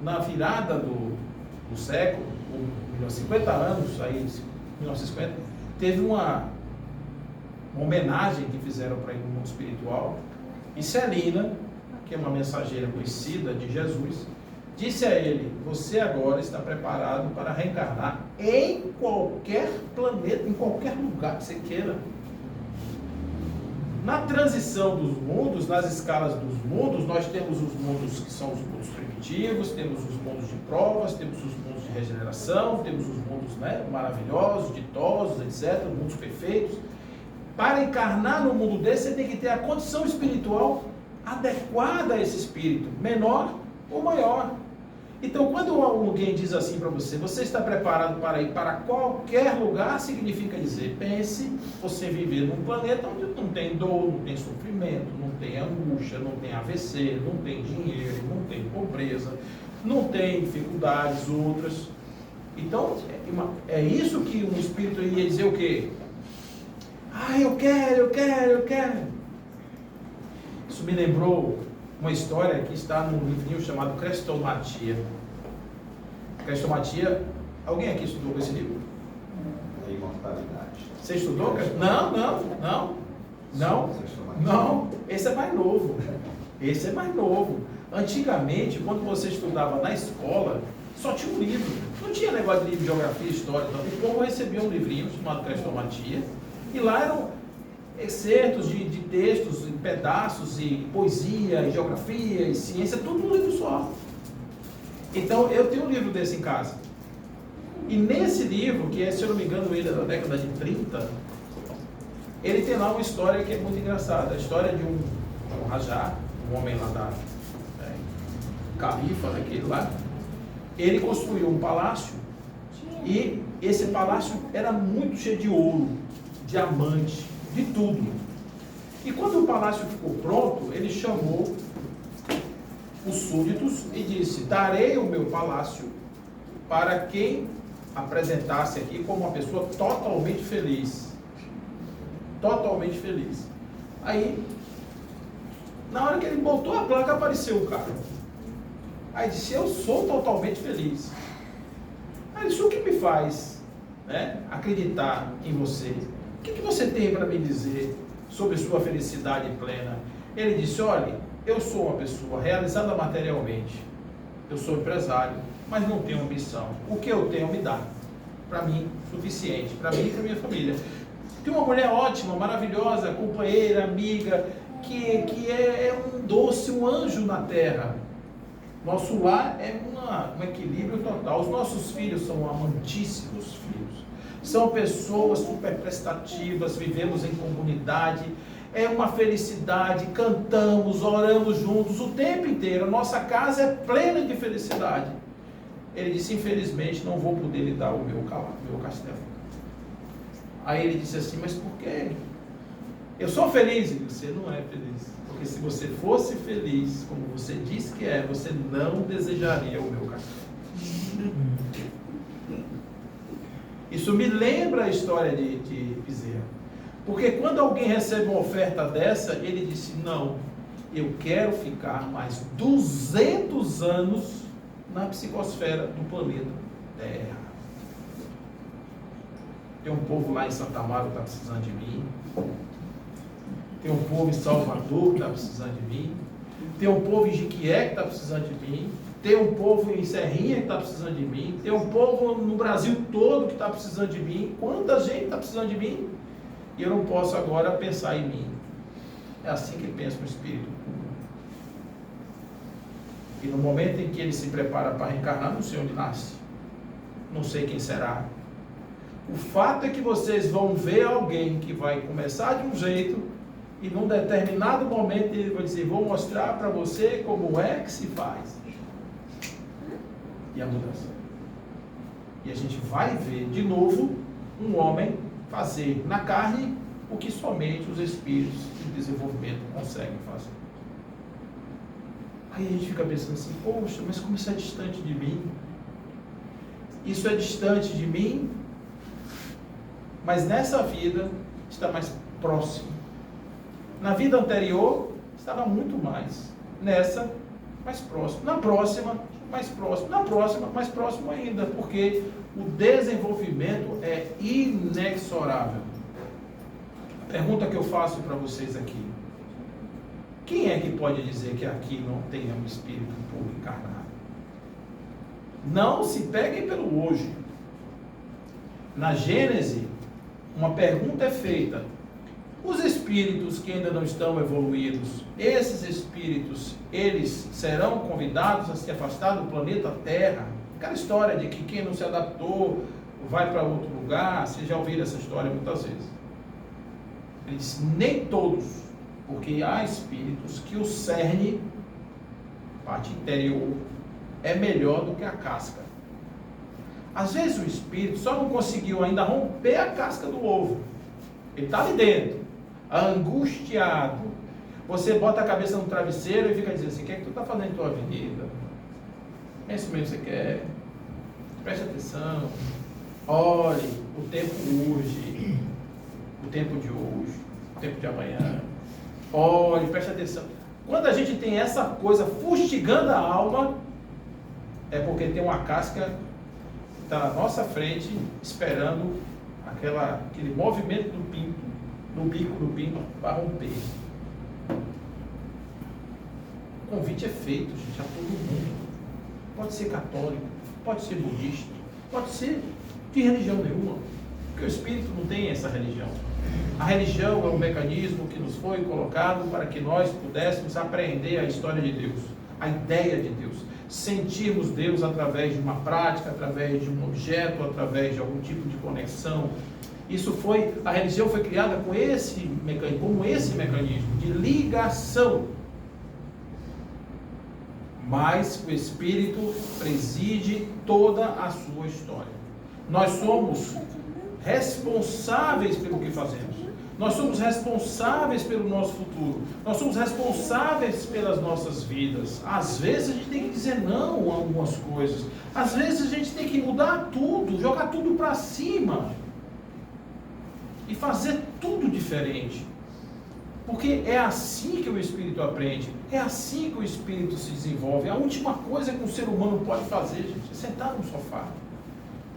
na virada do século, 50 anos, aí 1950, teve uma homenagem que fizeram para ele no mundo espiritual, e Celina, que é uma mensageira conhecida de Jesus, disse a ele: você agora está preparado para reencarnar em qualquer planeta, em qualquer lugar que você queira. Na transição dos mundos, nas escalas dos mundos, nós temos os mundos que são os mundos primitivos, temos os mundos de provas, temos os mundos de regeneração, temos os mundos maravilhosos, ditosos, etc., mundos perfeitos. Para encarnar no mundo desse, você tem que ter a condição espiritual adequada a esse espírito, menor ou maior. Então, quando alguém diz assim para você, você está preparado para ir para qualquer lugar, significa dizer, pense, você viver num planeta onde não tem dor, não tem sofrimento, não tem angústia, não tem AVC, não tem dinheiro, não tem pobreza, não tem dificuldades outras. Então, é isso que um espírito ia dizer o quê? Eu quero. Isso me lembrou uma história que está num livrinho chamado Crestomatia. Crestomatia, alguém aqui estudou esse livro? A imortalidade. Você estudou? Não. Esse é mais novo. Antigamente, quando você estudava na escola, só tinha um livro. Não tinha negócio de livro de geografia e história. Então, o povo recebia um livrinho chamado Crestomatia, e lá eram excertos de textos, em pedaços, e poesia, e geografia, e ciência, tudo num livro só. Então, eu tenho um livro desse em casa. E nesse livro, que é, se eu não me engano, ele é da década de 30, ele tem lá uma história que é muito engraçada. A história de um rajá, um homem lá da califa, daquele lá. Ele construiu um palácio, e esse palácio era muito cheio de ouro, diamante, de tudo. E quando o palácio ficou pronto, ele chamou os súditos e disse: darei o meu palácio para quem apresentasse aqui como uma pessoa totalmente feliz. Totalmente feliz. Aí, na hora que ele botou a placa, apareceu o cara. Aí disse: eu sou totalmente feliz. Aí disse: o que me faz acreditar em você? O que você tem para me dizer sobre sua felicidade plena? Ele disse: olha, eu sou uma pessoa realizada materialmente, eu sou empresário, mas não tenho ambição. O que eu tenho me dá, para mim, suficiente, para mim e para minha família. Tem uma mulher ótima, maravilhosa, companheira, amiga, que é um doce, um anjo na terra. Nosso lar é um equilíbrio total. Os nossos filhos são amantíssimos filhos. São pessoas super prestativas, vivemos em comunidade, é uma felicidade, cantamos, oramos juntos o tempo inteiro. A nossa casa é plena de felicidade. Ele disse: infelizmente não vou poder lhe dar o meu castelo. Aí ele disse assim: mas por quê? Eu sou feliz. E você não é feliz. Porque se você fosse feliz, como você disse que é, você não desejaria o meu castelo. Isso me lembra a história de Bezerra. Porque quando alguém recebe uma oferta dessa, ele disse: não, eu quero ficar mais 200 anos na psicosfera do planeta Terra. Tem um povo lá em Santa Amaro que está precisando de mim. Tem um povo em Salvador que está precisando de mim. Tem um povo em Jiquié que está precisando de mim. Tem um povo em Serrinha que está precisando de mim. Tem um povo no Brasil todo que está precisando de mim. Quanta gente está precisando de mim? E eu não posso agora pensar em mim. É assim que pensa o Espírito puro. E no momento em que ele se prepara para reencarnar, não sei onde nasce. Não sei quem será. O fato é que vocês vão ver alguém que vai começar de um jeito e num determinado momento ele vai dizer, vou mostrar para você como é que se faz. E a mudança. E a gente vai ver de novo um homem fazer na carne o que somente os espíritos de desenvolvimento conseguem fazer. Aí a gente fica pensando assim, poxa, mas como isso é distante de mim? Isso é distante de mim, mas nessa vida está mais próximo. Na vida anterior estava muito mais. Nessa, mais próximo. Na próxima, mais próximo. Na próxima, mais próximo ainda, porque o desenvolvimento é inexorável. A pergunta que eu faço para vocês aqui: quem é que pode dizer que aqui não tem um espírito puro encarnado? Não se peguem pelo hoje. Na Gênese, uma pergunta é feita: os espíritos que ainda não estão evoluídos, esses espíritos, eles serão convidados a se afastar do planeta Terra? Aquela história de que quem não se adaptou vai para outro lugar. Vocês já ouviram essa história muitas vezes. Ele diz, nem todos, porque há espíritos que o cerne, parte interior, é melhor do que a casca. Às vezes o espírito só não conseguiu ainda romper a casca do ovo. Ele está ali dentro, angustiado. Você bota a cabeça no travesseiro e fica dizendo assim, o que é que tu está fazendo em tua vida? É isso mesmo que você quer? Preste atenção. Olhe, o tempo urge. O tempo de hoje, o tempo de amanhã. Olhe, preste atenção. Quando a gente tem essa coisa fustigando a alma, é porque tem uma casca que está na nossa frente, esperando aquele movimento do pinto, no bico do pinto, para romper. O convite é feito, gente, a todo mundo. Pode ser católico, pode ser budista, pode ser de religião nenhuma, porque o espírito não tem essa religião. A religião é um mecanismo que nos foi colocado para que nós pudéssemos apreender a história de Deus, a ideia de Deus, sentirmos Deus através de uma prática, através de um objeto, através de algum tipo de conexão. A religião foi criada com esse mecanismo de ligação. Mas o Espírito preside toda a sua história. Nós somos responsáveis pelo que fazemos. Nós somos responsáveis pelo nosso futuro. Nós somos responsáveis pelas nossas vidas. Às vezes a gente tem que dizer não a algumas coisas. Às vezes a gente tem que mudar tudo, jogar tudo para cima e fazer tudo diferente. Porque é assim que o Espírito aprende, é assim que o Espírito se desenvolve. A última coisa que um ser humano pode fazer, gente, é sentar no sofá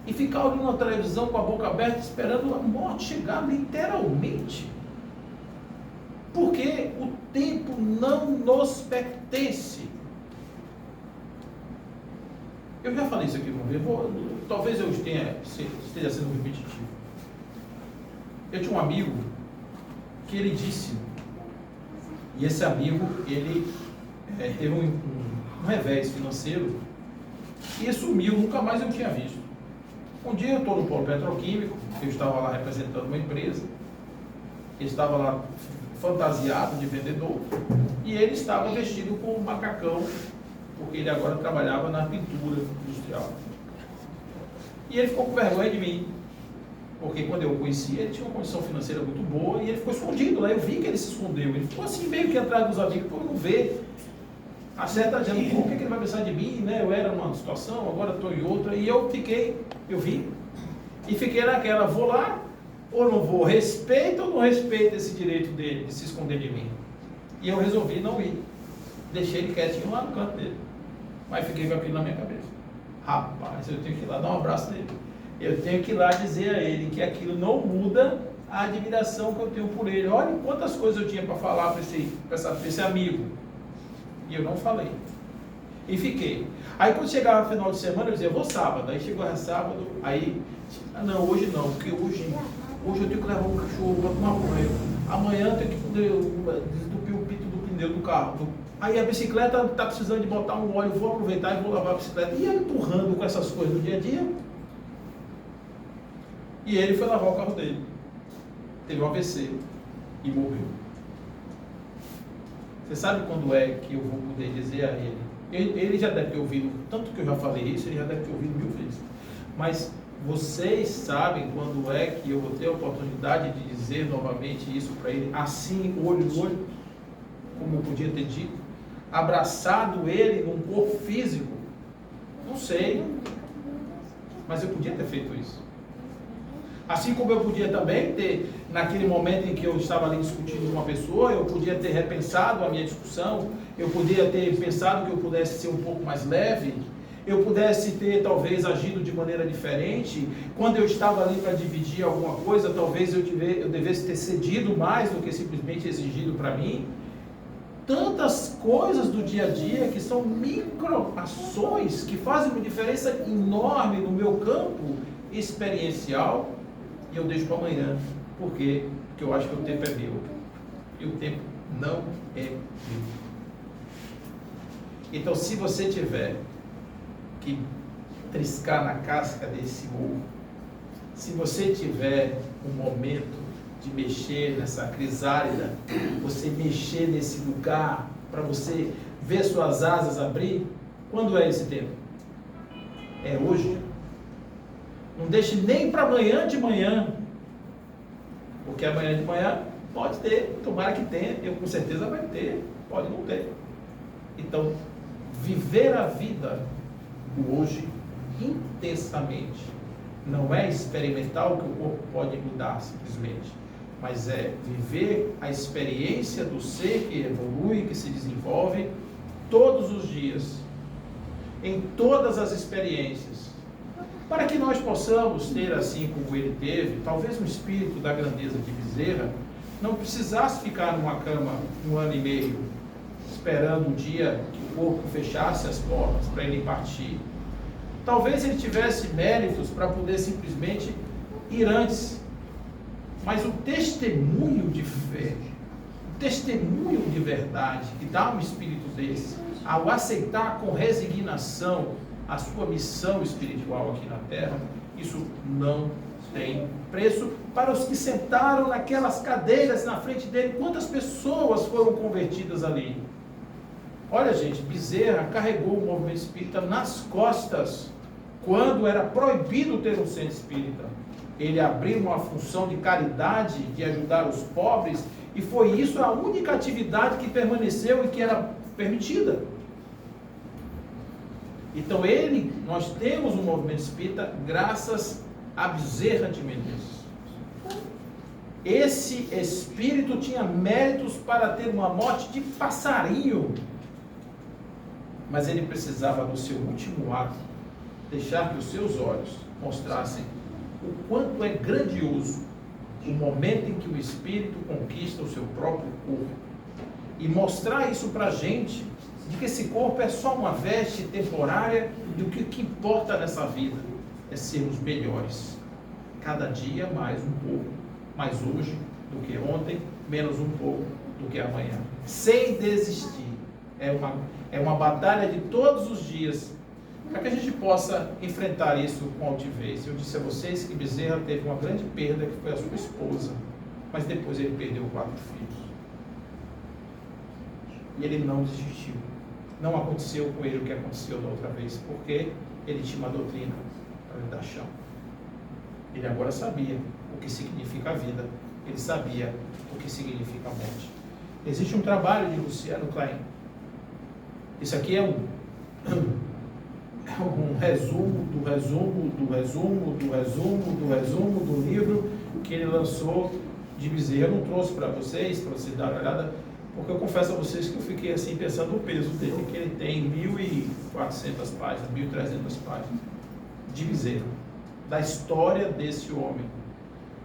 e ficar olhando a televisão com a boca aberta, esperando a morte chegar, literalmente. Porque o tempo não nos pertence. Eu já falei isso aqui uma vez, talvez eu esteja sendo repetitivo. Eu tinha um amigo que ele disse, e esse amigo, ele teve um revés financeiro e sumiu, nunca mais eu tinha visto. Um dia eu estou no polo petroquímico, eu estava lá representando uma empresa, ele estava lá fantasiado de vendedor, e ele estava vestido com um macacão, porque ele agora trabalhava na pintura industrial. E ele ficou com vergonha de mim, porque quando eu o conheci, ele tinha uma condição financeira muito boa, e ele ficou escondido lá, eu vi que ele se escondeu, ele ficou assim meio que atrás dos amigos, para não ver. A certa dizendo, o que ele vai pensar de mim, né? Eu era numa situação, agora estou em outra, e eu vi, e fiquei naquela, vou lá ou não vou, respeito ou não respeito esse direito dele de se esconder de mim? E eu resolvi não ir, deixei ele quietinho lá no canto dele, mas fiquei com aquilo na minha cabeça. Rapaz, eu tenho que ir lá dar um abraço nele, eu tenho que ir lá dizer a ele que aquilo não muda a admiração que eu tenho por ele. Olha quantas coisas eu tinha para falar para esse amigo. E eu não falei. E fiquei. Aí quando chegava final de semana, eu dizia, eu vou sábado. Aí chegou a sábado, aí, não, hoje não, porque hoje eu tenho que levar um cachorro para tomar banho. Amanhã eu tenho que desentupir o pito do pneu do carro. Aí a bicicleta está precisando de botar um óleo, vou aproveitar e vou lavar a bicicleta. E ele empurrando com essas coisas do dia a dia. E ele foi lavar o carro dele. Teve um AVC e morreu. Você sabe quando é que eu vou poder dizer a ele? Ele já deve ter ouvido, tanto que eu já falei isso, ele já deve ter ouvido 1000 vezes. Mas vocês sabem quando é que eu vou ter a oportunidade de dizer novamente isso para ele, assim, olho no olho, como eu podia ter dito, abraçado ele num corpo físico? Não sei, mas eu podia ter feito isso. Assim como eu podia também ter, naquele momento em que eu estava ali discutindo com uma pessoa, eu podia ter repensado a minha discussão, eu podia ter pensado que eu pudesse ser um pouco mais leve, eu pudesse ter talvez agido de maneira diferente. Quando eu estava ali para dividir alguma coisa, talvez eu devesse ter cedido mais do que simplesmente exigido para mim. Tantas coisas do dia a dia que são microações que fazem uma diferença enorme no meu campo experiencial. E eu deixo para amanhã. Por quê? Porque eu acho que o tempo é meu. E o tempo não é meu. Então, se você tiver que triscar na casca desse ovo, se você tiver um momento de mexer nessa crisálida, você mexer nesse lugar, para você ver suas asas abrir, quando é esse tempo? É hoje. Não deixe nem para amanhã de manhã, porque amanhã de manhã pode ter, tomara que tenha, eu com certeza vai ter, pode não ter. Então, viver a vida do hoje intensamente não é experimentar o que o corpo pode mudar simplesmente, mas é viver a experiência do ser que evolui, que se desenvolve todos os dias, em todas as experiências, para que nós possamos ter, assim como ele teve, talvez um espírito da grandeza de Bezerra, não precisasse ficar numa cama 1 ano e meio, esperando o dia que o corpo fechasse as portas para ele partir. Talvez ele tivesse méritos para poder simplesmente ir antes, mas o testemunho de fé, o testemunho de verdade que dá um espírito desse, ao aceitar com resignação a sua missão espiritual aqui na Terra, isso não tem preço. Para os que sentaram naquelas cadeiras na frente dele, quantas pessoas foram convertidas ali? Olha, gente, Bezerra carregou o movimento espírita nas costas quando era proibido ter um centro espírita. Ele abriu uma função de caridade, de ajudar os pobres, e foi isso a única atividade que permaneceu e que era permitida. Então nós temos um movimento espírita graças a Bezerra de Menezes. Esse espírito tinha méritos para ter uma morte de passarinho, mas ele precisava, no seu último ato, deixar que os seus olhos mostrassem o quanto é grandioso o momento em que o espírito conquista o seu próprio corpo, e mostrar isso para a gente, de que esse corpo é só uma veste temporária, e o que importa nessa vida é sermos melhores, cada dia mais um pouco, mais hoje do que ontem, menos um pouco do que amanhã, sem desistir. É uma batalha de todos os dias, para que a gente possa enfrentar isso com altivez. Eu disse a vocês que Bezerra teve uma grande perda, que foi a sua esposa, mas depois ele perdeu 4 filhos. E ele não desistiu. Não aconteceu com ele o que aconteceu da outra vez, porque ele tinha uma doutrina para lhe dar chão. Ele agora sabia o que significa a vida, ele sabia o que significa a morte. Existe um trabalho de Luciano Klein. Isso aqui é um resumo do livro que ele lançou de Bezerra. Eu não trouxe para vocês darem uma olhada, porque eu confesso a vocês que eu fiquei assim pensando no peso dele, que ele tem 1.400 páginas, 1.300 páginas de Bezerra, da história desse homem.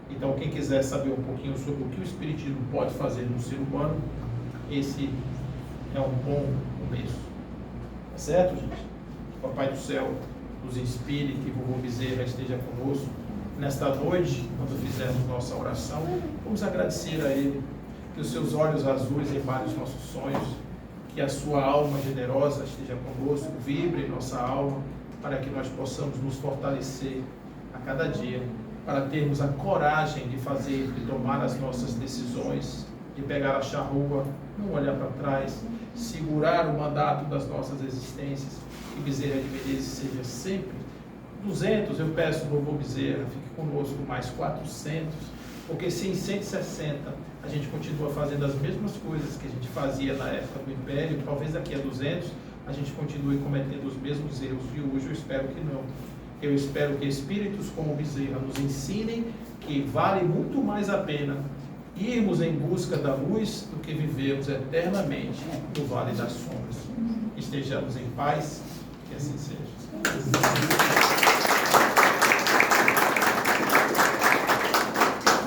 Então, quem quiser saber um pouquinho sobre o que o Espiritismo pode fazer no ser humano, esse é um bom começo. Tá certo, gente? Que o Papai do Céu nos inspire, que o vovô Bezerra esteja conosco. Nesta noite, quando fizermos nossa oração, vamos agradecer a Ele, que os seus olhos azuis embalem os nossos sonhos, que a sua alma generosa esteja conosco, vibre em nossa alma, para que nós possamos nos fortalecer a cada dia, para termos a coragem de fazer, de tomar as nossas decisões, de pegar a charrua, não olhar para trás, segurar o mandato das nossas existências, que Bezerra de Menezes seja sempre 200, eu peço ao vovô Bezerra, fique conosco mais 400, porque se em 160 a gente continua fazendo as mesmas coisas que a gente fazia na época do Império, talvez daqui a 200 a gente continue cometendo os mesmos erros de hoje. Eu espero que não. Eu espero que espíritos como o Bezerra nos ensinem que vale muito mais a pena irmos em busca da luz do que vivermos eternamente no vale das sombras. Estejamos em paz, que assim seja.